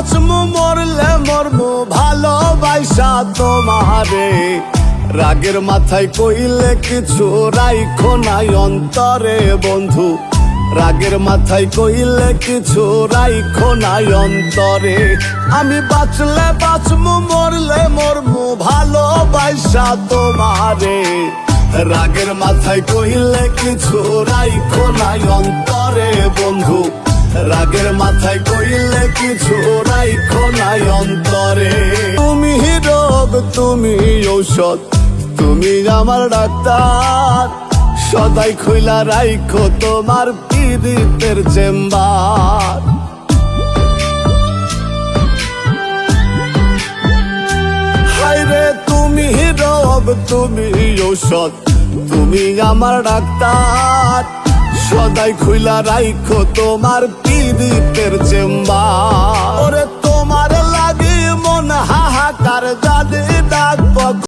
বাঁচমু মরলে মরমু ভালোবাসা তোমারে। রাগের মাথায় কইলে কিছু রাইখো নাই অন্তরে বন্ধু, রাগের মাথায় কইলে কিছু রাইখো নাই অন্তরে। আমি বাঁচলে বাঁচমু মরলে মরমু ভালোবাসা তোমারে। রাগের মাথায় কইলে কিছু রাইখো নাই অন্তরে বন্ধু, রাগের মাথায় কইলে কিছু রাইখো নাই অন্তরে। তুমি রোগ তুমি ঔষধ, তুমি আমার ডাক্তার, সদাই খুইলা রাইখো তোমার পীড়িতের চেম্বার। হায়রে তুমি রোগ তুমি ঔষধ, তুমি আমার ডাক্তার, সদাই খুইলা রাইখো তোমার পীড়িতের চেম্বার। ওরে তোমার লাগি মন হাহাকার জানি ডাকব